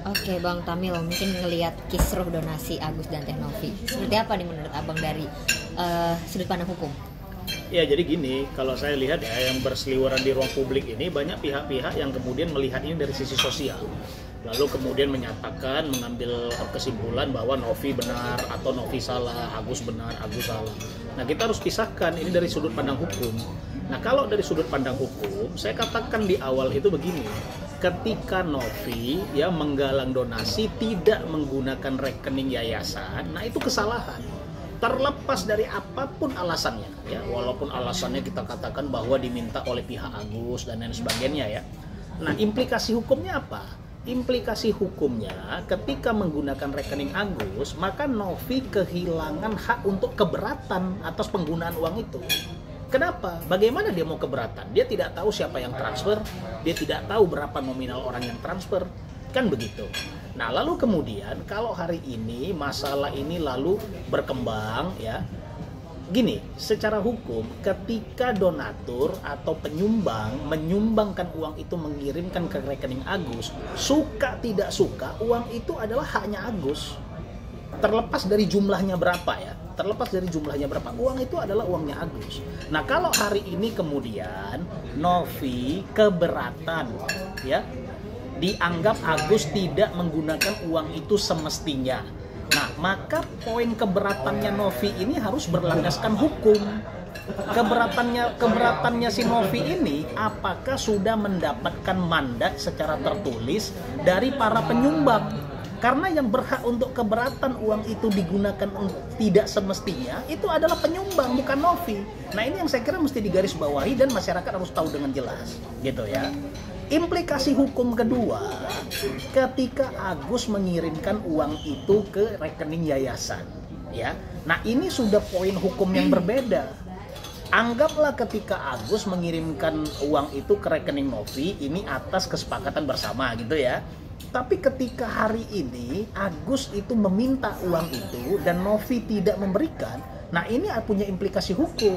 Oke Bang Tamil, mungkin ngelihat kisruh donasi Agus dan Teh Novi, seperti apa nih menurut Abang dari sudut pandang hukum? Ya jadi gini, kalau saya lihat ya yang berseliweran di ruang publik ini banyak pihak-pihak yang kemudian melihat ini dari sisi sosial. Lalu kemudian menyatakan, mengambil kesimpulan bahwa Novi benar atau Novi salah, Agus benar, Agus salah. Nah kita harus pisahkan ini dari sudut pandang hukum. Nah kalau dari sudut pandang hukum, saya katakan di awal itu begini. Ketika Novi ya menggalang donasi tidak menggunakan rekening yayasan, nah itu kesalahan. Terlepas dari apapun alasannya, ya walaupun alasannya kita katakan bahwa diminta oleh pihak Agus dan lain sebagainya ya. Nah implikasi hukumnya apa? Implikasi hukumnya ketika menggunakan rekening Agus, maka Novi kehilangan hak untuk keberatan atas penggunaan uang itu. Kenapa? Bagaimana dia mau keberatan? Dia tidak tahu siapa yang transfer, dia tidak tahu berapa nominal orang yang transfer, kan begitu. Nah lalu kemudian kalau hari ini masalah ini lalu berkembang ya, gini, secara hukum ketika donatur atau penyumbang menyumbangkan uang itu mengirimkan ke rekening Agus, suka tidak suka uang itu adalah haknya Agus. Terlepas dari jumlahnya berapa ya, terlepas dari jumlahnya berapa, uang itu adalah uangnya Agus. Nah kalau hari ini kemudian Novi keberatan ya, dianggap Agus tidak menggunakan uang itu semestinya. Nah, maka poin keberatannya Novi ini harus berlandaskan hukum. Keberatannya si Novi ini apakah sudah mendapatkan mandat secara tertulis dari para penyumbang? Karena yang berhak untuk keberatan uang itu digunakan tidak semestinya itu adalah penyumbang, bukan Novi. Nah, ini yang saya kira mesti digarisbawahi dan masyarakat harus tahu dengan jelas, gitu ya. Implikasi hukum kedua, ketika Agus mengirimkan uang itu ke rekening yayasan, ya. Nah, ini sudah poin hukum yang berbeda. Anggaplah ketika Agus mengirimkan uang itu ke rekening Novi, ini atas kesepakatan bersama gitu ya. Tapi ketika hari ini Agus itu meminta uang itu dan Novi tidak memberikan, nah ini punya implikasi hukum.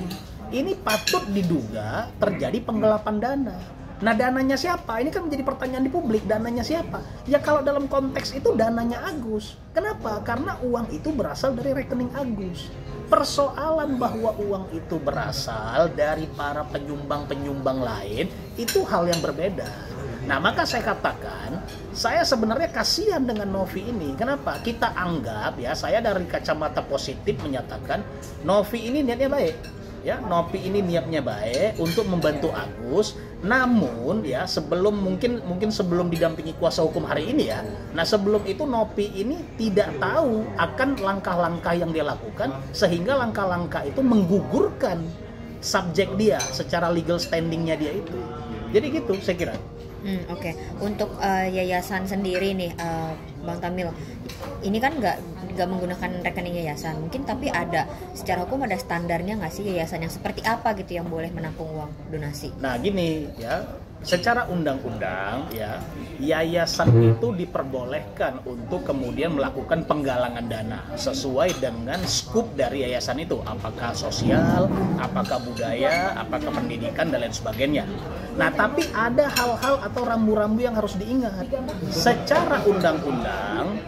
Ini patut diduga terjadi penggelapan dana. Nah dananya siapa? Ini kan menjadi pertanyaan di publik, dananya siapa? Ya kalau dalam konteks itu dananya Agus. Kenapa? Karena uang itu berasal dari rekening Agus. Persoalan bahwa uang itu berasal dari para penyumbang-penyumbang lain, itu hal yang berbeda. Nah maka saya katakan, saya sebenarnya kasihan dengan Novi ini. Kenapa? Kita anggap ya, saya dari kacamata positif menyatakan Novi ini niatnya baik. Ya, Novi ini niatnya baik untuk membantu Agus. Namun ya sebelum mungkin sebelum didampingi kuasa hukum hari ini ya. Nah sebelum itu Novi ini tidak tahu akan langkah-langkah yang dia lakukan, sehingga langkah-langkah itu menggugurkan subjek dia secara legal standingnya dia itu. Jadi gitu saya kira. Oke. Untuk yayasan sendiri nih, Bang Tamil, ini kan nggak menggunakan rekening yayasan, mungkin tapi ada secara hukum ada standarnya nggak sih yayasan yang seperti apa gitu yang boleh menampung uang donasi? Nah gini ya, secara undang-undang ya, yayasan itu diperbolehkan untuk kemudian melakukan penggalangan dana sesuai dengan skup dari yayasan itu, apakah sosial, apakah budaya, apakah pendidikan dan lain sebagainya. Nah tapi ada hal-hal atau rambu-rambu yang harus diingat. Secara undang-undang,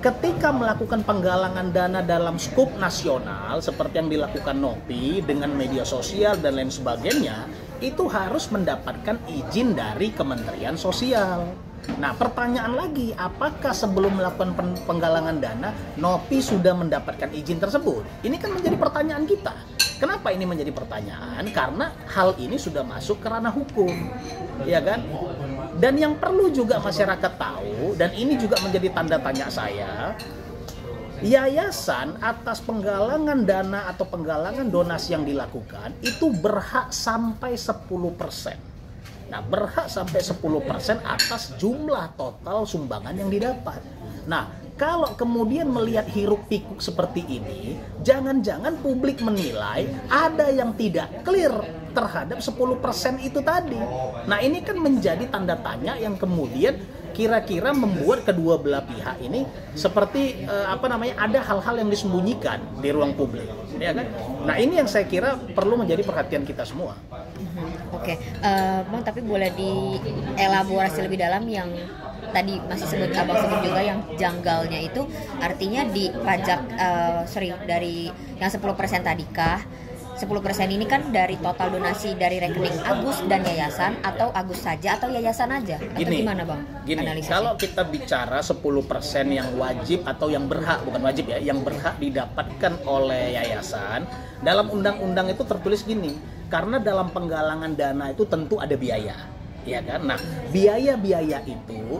ketika melakukan penggalangan dana dalam skup nasional seperti yang dilakukan Novi dengan media sosial dan lain sebagainya, itu harus mendapatkan izin dari Kementerian Sosial. Nah pertanyaan lagi, apakah sebelum melakukan penggalangan dana Novi sudah mendapatkan izin tersebut? Ini kan menjadi pertanyaan kita. Kenapa ini menjadi pertanyaan? Karena hal ini sudah masuk ke ranah hukum, ya kan? Dan yang perlu juga masyarakat tahu, dan ini juga menjadi tanda tanya saya, yayasan atas penggalangan dana atau penggalangan donasi yang dilakukan itu berhak sampai 10%. Nah, berhak sampai 10% atas jumlah total sumbangan yang didapat. Nah, kalau kemudian melihat hiruk pikuk seperti ini, jangan-jangan publik menilai ada yang tidak clear terhadap 10% itu tadi. Nah, ini kan menjadi tanda tanya yang kemudian kira-kira membuat kedua belah pihak ini seperti ada hal-hal yang disembunyikan di ruang publik, ya kan? Nah, ini yang saya kira perlu menjadi perhatian kita semua. Oke, Bang, tapi boleh dielaborasi lebih dalam yang tadi masih abang sebut juga yang janggalnya itu artinya di pajak dari yang 10% tadi kah? 10% ini kan dari total donasi dari rekening Agus dan yayasan, atau Agus saja atau yayasan aja, atau gimana bang? Kalau kita bicara 10% yang wajib atau yang berhak, bukan wajib ya, yang berhak didapatkan oleh yayasan, dalam undang-undang itu tertulis gini, karena dalam penggalangan dana itu tentu ada biaya, ya kan? Nah, biaya-biaya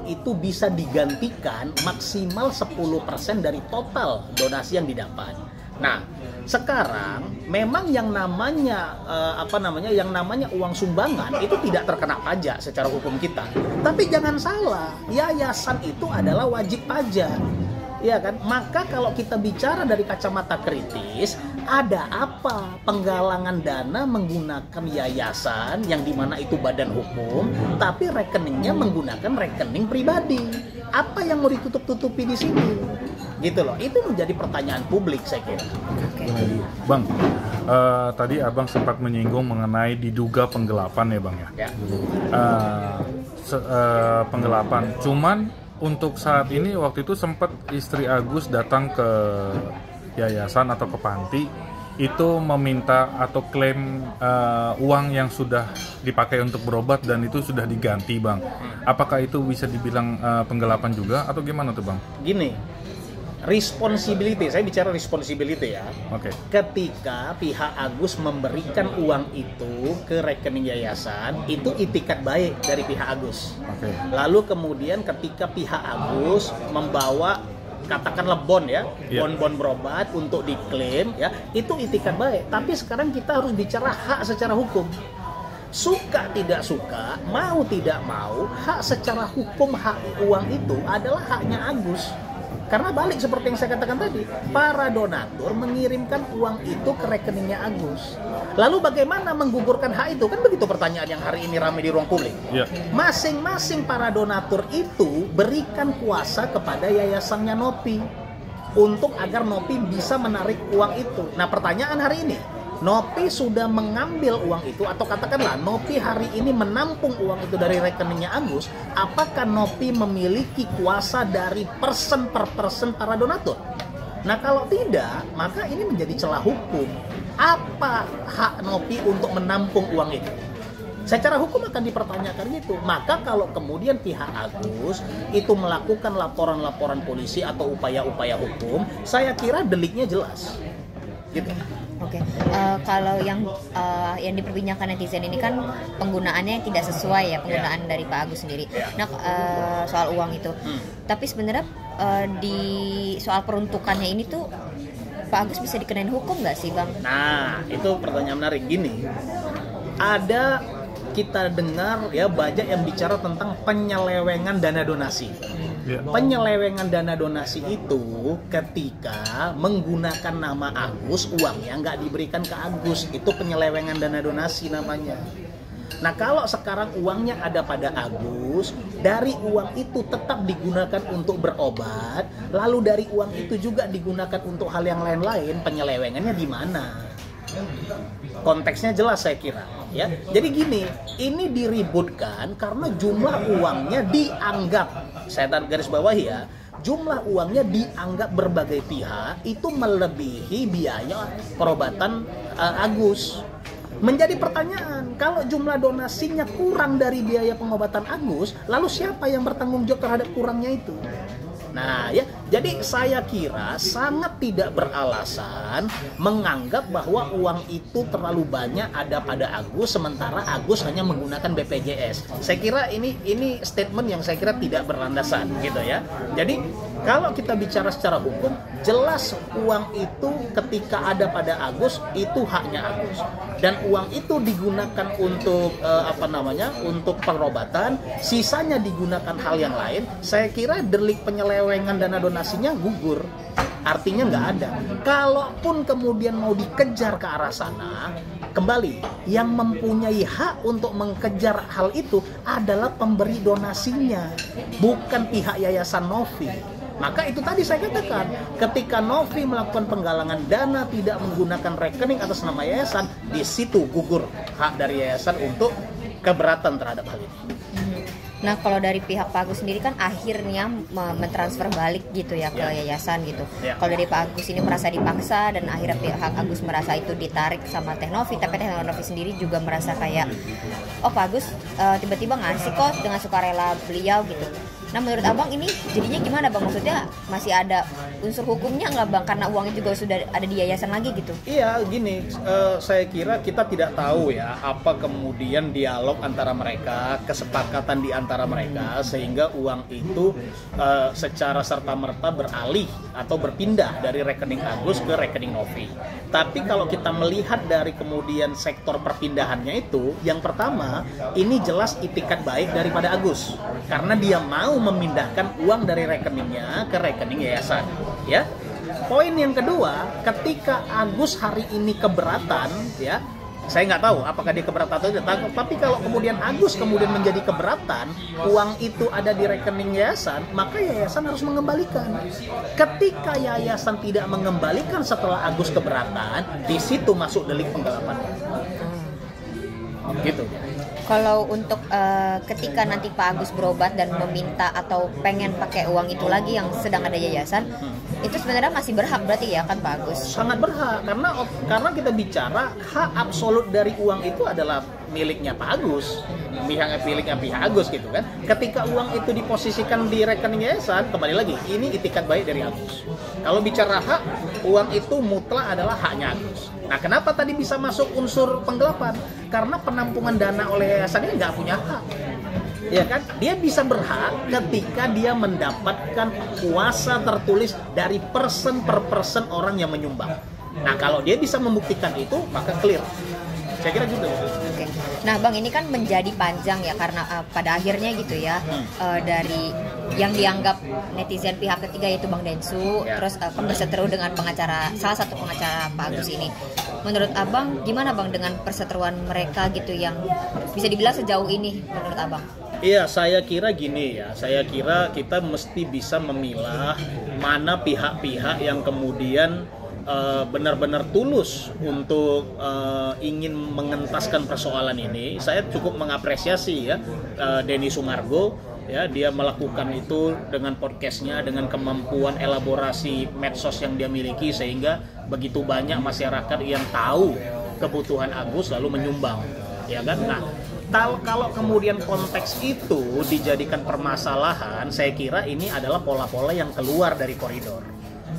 itu bisa digantikan maksimal 10% dari total donasi yang didapat. Nah, sekarang memang yang namanya yang namanya uang sumbangan itu tidak terkena pajak secara hukum kita. Tapi jangan salah, yayasan itu adalah wajib pajak. Ya kan? Maka kalau kita bicara dari kacamata kritis, ada apa penggalangan dana menggunakan yayasan yang dimana itu badan hukum, tapi rekeningnya menggunakan rekening pribadi. Apa yang mau ditutup-tutupi di sini? Gitu loh. Itu menjadi pertanyaan publik saya kira. Bang, tadi abang sempat menyinggung mengenai diduga penggelapan ya bang ya. Penggelapan. Cuman untuk saat ini waktu itu sempat istri Agus datang ke yayasan atau ke panti itu meminta atau klaim uang yang sudah dipakai untuk berobat dan itu sudah diganti bang. Apakah itu bisa dibilang penggelapan juga atau gimana tuh bang? Gini, responsibility, saya bicara responsibility ya. Oke. Ketika pihak Agus memberikan uang itu ke rekening yayasan, itu itikat baik dari pihak Agus. Oke. Lalu kemudian ketika pihak Agus membawa katakanlah bon ya, bon berobat untuk diklaim ya, itu itikat baik. Tapi sekarang kita harus bicara hak secara hukum. Suka tidak suka, mau tidak mau, hak secara hukum, hak uang itu adalah haknya Agus. Karena balik seperti yang saya katakan tadi, para donatur mengirimkan uang itu ke rekeningnya Agus. Lalu bagaimana menggugurkan hak itu? Kan begitu pertanyaan yang hari ini ramai di ruang publik. Ya. Masing-masing para donatur itu berikan kuasa kepada yayasannya Nopi untuk agar Nopi bisa menarik uang itu. Nah, pertanyaan hari ini, Nopi sudah mengambil uang itu, atau katakanlah Nopi hari ini menampung uang itu dari rekeningnya Agus, apakah Nopi memiliki kuasa dari person per person para donatur? Nah, kalau tidak, maka ini menjadi celah hukum. Apa hak Nopi untuk menampung uang itu? Secara hukum akan dipertanyakan gitu. Maka kalau kemudian pihak Agus itu melakukan laporan-laporan polisi atau upaya-upaya hukum, saya kira deliknya jelas. Gitu. Oke, kalau yang diperbincangkan netizen ini kan penggunaannya yang tidak sesuai ya, penggunaan dari Pak Agus sendiri. Nah, soal uang itu. Tapi sebenarnya di soal peruntukannya ini tuh Pak Agus bisa dikenain hukum nggak sih, Bang? Nah, itu pertanyaan menarik. Gini, ada kita dengar ya banyak yang bicara tentang penyelewengan dana donasi. Penyelewengan dana donasi itu ketika menggunakan nama Agus, uangnya nggak diberikan ke Agus, itu penyelewengan dana donasi namanya. Nah, kalau sekarang uangnya ada pada Agus, dari uang itu tetap digunakan untuk berobat, lalu dari uang itu juga digunakan untuk hal yang lain-lain, penyelewengannya di mana? Konteksnya jelas saya kira ya. Jadi gini, ini diributkan karena jumlah uangnya dianggap, saya garis bawahi ya, jumlah uangnya dianggap berbagai pihak itu melebihi biaya perobatan Agus. Menjadi pertanyaan, kalau jumlah donasinya kurang dari biaya pengobatan Agus, lalu siapa yang bertanggung jawab terhadap kurangnya itu? Nah ya, jadi saya kira sangat tidak beralasan menganggap bahwa uang itu terlalu banyak ada pada Agus sementara Agus hanya menggunakan BPJS. Saya kira ini statement yang saya kira tidak berlandasan gitu ya. Jadi kalau kita bicara secara hukum, jelas uang itu ketika ada pada Agus itu haknya Agus. Dan uang itu digunakan untuk untuk pengobatan, sisanya digunakan hal yang lain. Saya kira delik penyelewengan dana donasinya gugur. Artinya nggak ada. Kalaupun kemudian mau dikejar ke arah sana, kembali yang mempunyai hak untuk mengejar hal itu adalah pemberi donasinya, bukan pihak Yayasan Novi. Maka itu tadi saya katakan, ketika Novi melakukan penggalangan dana tidak menggunakan rekening atas nama yayasan, di situ gugur hak dari yayasan untuk keberatan terhadap hal ini. Nah, kalau dari pihak Pak Agus sendiri kan akhirnya mentransfer balik gitu ya ke yayasan gitu. Kalau dari Pak Agus ini merasa dipaksa dan akhirnya pihak Agus merasa itu ditarik sama Teh Novi, tapi Teh Novi sendiri juga merasa kayak oh Pak Agus tiba-tiba ngasih kok dengan sukarela beliau gitu. Nah, menurut Abang ini jadinya gimana Bang? Maksudnya masih ada unsur hukumnya nggak Bang? Karena uangnya juga sudah ada di yayasan lagi gitu. Iya, gini, saya kira kita tidak tahu ya apa kemudian dialog antara mereka, kesepakatan di antara mereka sehingga uang itu secara serta-merta beralih atau berpindah dari rekening Agus ke rekening Novi. Tapi kalau kita melihat dari kemudian sektor perpindahannya itu, yang pertama ini jelas itikat baik daripada Agus karena dia mau memindahkan uang dari rekeningnya ke rekening yayasan, ya. Poin yang kedua, ketika Agus hari ini keberatan, ya, saya nggak tahu apakah dia keberatan atau tidak, tapi kalau kemudian Agus kemudian menjadi keberatan, uang itu ada di rekening yayasan, maka yayasan harus mengembalikan. Ketika yayasan tidak mengembalikan setelah Agus keberatan, di situ masuk delik penggelapan. Gitu. Kalau untuk ketika nanti Pak Agus berobat dan meminta atau pengen pakai uang itu lagi yang sedang ada yayasan, itu sebenarnya masih berhak berarti ya kan Pak Agus? Sangat berhak karena kita bicara hak absolut dari uang itu adalah miliknya Pak Agus, miliknya pihak Agus gitu kan. Ketika uang itu diposisikan di rekening yayasan, kembali lagi ini itikat baik dari Agus. Kalau bicara hak, uang itu mutlak adalah haknya Agus. Nah, kenapa tadi bisa masuk unsur penggelapan? Karena penampungan dana oleh yayasan ini nggak punya hak. Ya kan? Dia bisa berhak ketika dia mendapatkan kuasa tertulis dari person per person orang yang menyumbang. Nah, kalau dia bisa membuktikan itu, maka clear. Saya kira gitu. Oke. Nah, Bang, ini kan menjadi panjang ya karena pada akhirnya gitu ya dari yang dianggap netizen pihak ketiga yaitu Bang Densu, terus kan berseteru dengan salah satu pengacara Pak Agus ini. Menurut Abang gimana Bang dengan perseteruan mereka gitu yang bisa dibilang sejauh ini menurut Abang? Iya, saya kira gini ya. Saya kira kita mesti bisa memilah mana pihak-pihak yang kemudian benar-benar tulus untuk ingin mengentaskan persoalan ini. Saya cukup mengapresiasi ya Denny Sumargo, ya, dia melakukan itu dengan podcastnya, dengan kemampuan elaborasi medsos yang dia miliki sehingga begitu banyak masyarakat yang tahu kebutuhan Agus lalu menyumbang, ya kan? Nah, kalau kemudian konteks itu dijadikan permasalahan, saya kira ini adalah pola-pola yang keluar dari koridor.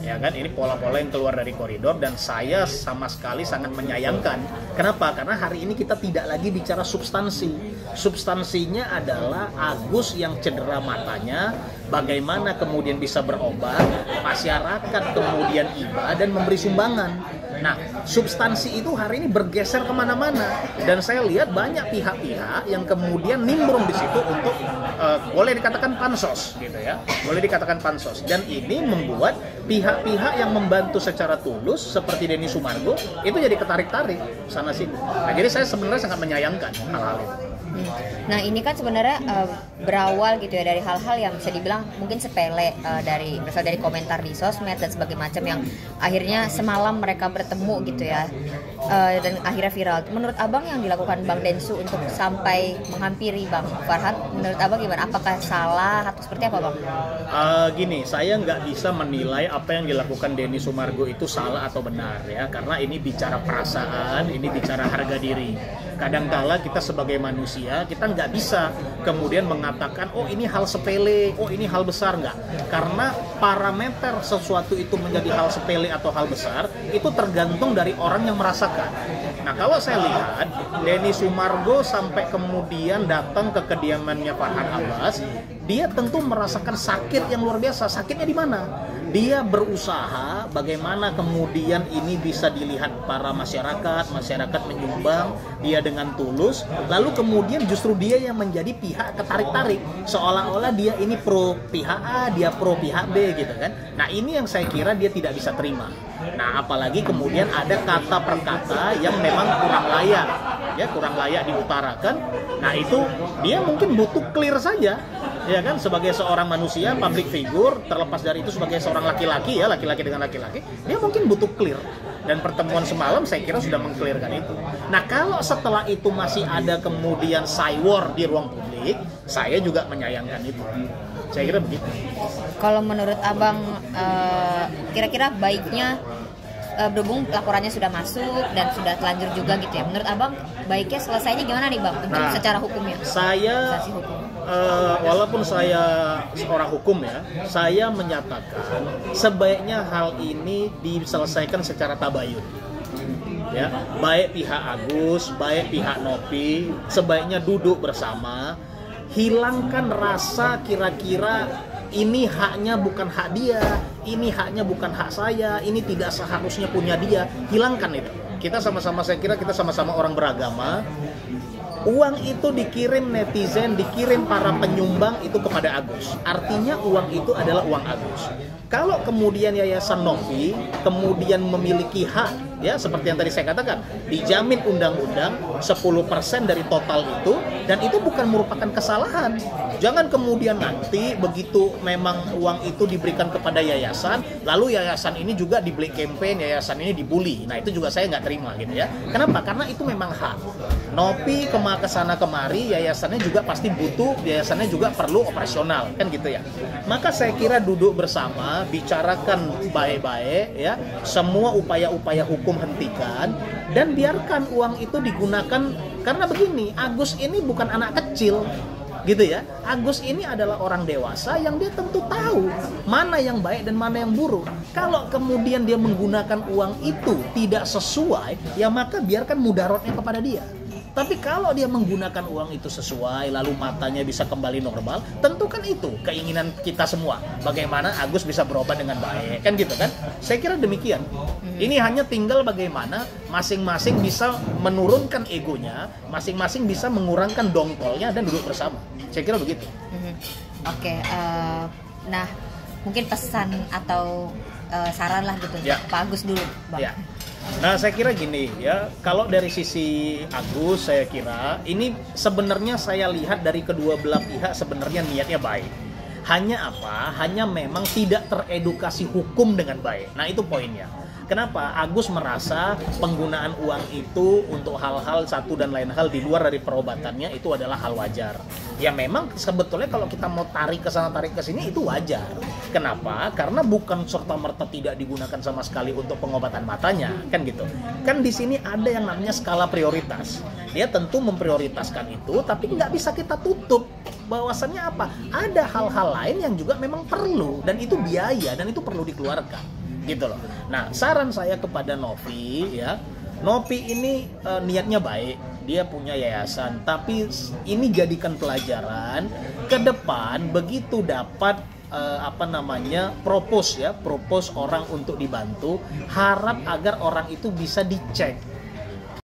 Ya kan, ini pola-pola yang keluar dari koridor dan saya sama sekali sangat menyayangkan. Kenapa? Karena hari ini kita tidak lagi bicara substansi. Substansinya adalah Agus yang cedera matanya, bagaimana kemudian bisa berobat, masyarakat kemudian iba dan memberi sumbangan. Nah, substansi itu hari ini bergeser kemana-mana dan saya lihat banyak pihak-pihak yang kemudian nimbrung di situ untuk boleh dikatakan pansos, gitu ya, boleh dikatakan pansos. Dan ini membuat pihak-pihak yang membantu secara tulus seperti Denny Sumargo itu jadi ketarik-tarik sana sini. Nah, jadi saya sebenarnya sangat menyayangkan hal-hal itu. Nah, ini kan sebenarnya berawal gitu ya dari hal-hal yang bisa dibilang mungkin sepele berasal dari komentar di sosmed dan sebagainya macam yang akhirnya semalam mereka bertemu gitu ya dan akhirnya viral. Menurut Abang yang dilakukan Bang Densu untuk sampai menghampiri Bang Farhan, menurut Abang gimana? Apakah salah atau seperti apa Bang? Gini, saya nggak bisa menilai apa yang dilakukan Denny Sumargo itu salah atau benar ya, karena ini bicara perasaan, ini bicara harga diri. Kadangkala kita sebagai manusia kita nggak bisa kemudian mengatakan oh ini hal sepele, oh ini hal besar, nggak, karena parameter sesuatu itu menjadi hal sepele atau hal besar itu tergantung dari orang yang merasakan. Nah, kalau saya lihat Denny Sumargo sampai kemudian datang ke kediamannya Farhan Abbas, dia tentu merasakan sakit yang luar biasa. Sakitnya di mana? Dia berusaha bagaimana kemudian ini bisa dilihat para masyarakat menyumbang, dia dengan tulus, lalu kemudian justru dia yang menjadi pihak ketarik-tarik, seolah-olah dia ini pro pihak A, dia pro pihak B gitu kan. Nah, ini yang saya kira dia tidak bisa terima. Nah, apalagi kemudian ada kata per kata yang memang kurang layak diutarakan. Nah, itu dia mungkin butuh clear saja. Ya kan, sebagai seorang manusia, public figure, terlepas dari itu sebagai seorang laki-laki dengan laki-laki, dia mungkin butuh clear. Dan pertemuan semalam saya kira sudah meng-clearkan itu. Nah, kalau setelah itu masih ada kemudian cywar di ruang publik, saya juga menyayangkan itu. Saya kira begitu. Kalau menurut abang, kira-kira baiknya berhubung laporannya sudah masuk dan sudah telanjur juga gitu ya, menurut abang baiknya selesainya gimana nih bang untuk secara hukumnya? Saya hukum. Walaupun saya seorang hukum ya, saya menyatakan sebaiknya hal ini diselesaikan secara tabayun. Ya, baik pihak Agus, baik pihak Nopi, sebaiknya duduk bersama, hilangkan rasa kira-kira ini haknya bukan hak dia, ini haknya bukan hak saya, ini tidak seharusnya punya dia. Hilangkan itu. Kita sama-sama, saya kira kita sama-sama orang beragama. Uang itu dikirim netizen, dikirim para penyumbang itu kepada Agus. Artinya uang itu adalah uang Agus. Kalau kemudian Yayasan Novi kemudian memiliki hak, ya seperti yang tadi saya katakan, dijamin undang-undang 10% dari total itu, dan itu bukan merupakan kesalahan. Jangan kemudian nanti begitu memang uang itu diberikan kepada yayasan, lalu yayasan ini juga di black campaign, yayasan ini dibully. Nah itu juga saya nggak terima gitu ya. Kenapa? Karena itu memang hak. Nopi kesana kemari, yayasannya juga pasti butuh, yayasannya juga perlu operasional, kan gitu ya. Maka saya kira duduk bersama, bicarakan baik-baik ya, semua upaya-upaya hukum hentikan, dan biarkan uang itu digunakan. Karena begini, Agus ini bukan anak kecil gitu ya. Agus ini adalah orang dewasa yang dia tentu tahu mana yang baik dan mana yang buruk. Kalau kemudian dia menggunakan uang itu tidak sesuai, ya maka biarkan mudaratnya kepada dia. Tapi kalau dia menggunakan uang itu sesuai, lalu matanya bisa kembali normal, tentu kan itu keinginan kita semua. Bagaimana Agus bisa berobat dengan baik, kan gitu kan? Saya kira demikian. Ini hanya tinggal bagaimana masing-masing bisa menurunkan egonya, masing-masing bisa mengurangkan dongkolnya dan duduk bersama. Saya kira begitu. Oke, nah mungkin pesan atau saran lah gitu Ya. Pak Agus dulu, Bang. Ya. Nah, saya kira gini ya, kalau dari sisi Agus, saya kira ini sebenarnya saya lihat dari kedua belah pihak sebenarnya niatnya baik. Hanya apa? Hanya memang tidak teredukasi hukum dengan baik. Nah, itu poinnya. Kenapa? Agus merasa penggunaan uang itu untuk hal-hal satu dan lain hal di luar dari perobatannya itu adalah hal wajar. Ya memang sebetulnya kalau kita mau tarik ke sana tarik ke sini itu wajar. Kenapa? Karena bukan serta-merta tidak digunakan sama sekali untuk pengobatan matanya, kan gitu. Kan di sini ada yang namanya skala prioritas. Dia tentu memprioritaskan itu, tapi nggak bisa kita tutup. Bahwasannya apa? Ada hal-hal lain yang juga memang perlu, dan itu biaya, dan itu perlu dikeluarkan. Gitu loh. Nah, saran saya kepada Novi ya, Novi ini niatnya baik, dia punya yayasan, tapi ini jadikan pelajaran ke depan begitu dapat propose orang untuk dibantu, harap agar orang itu bisa dicek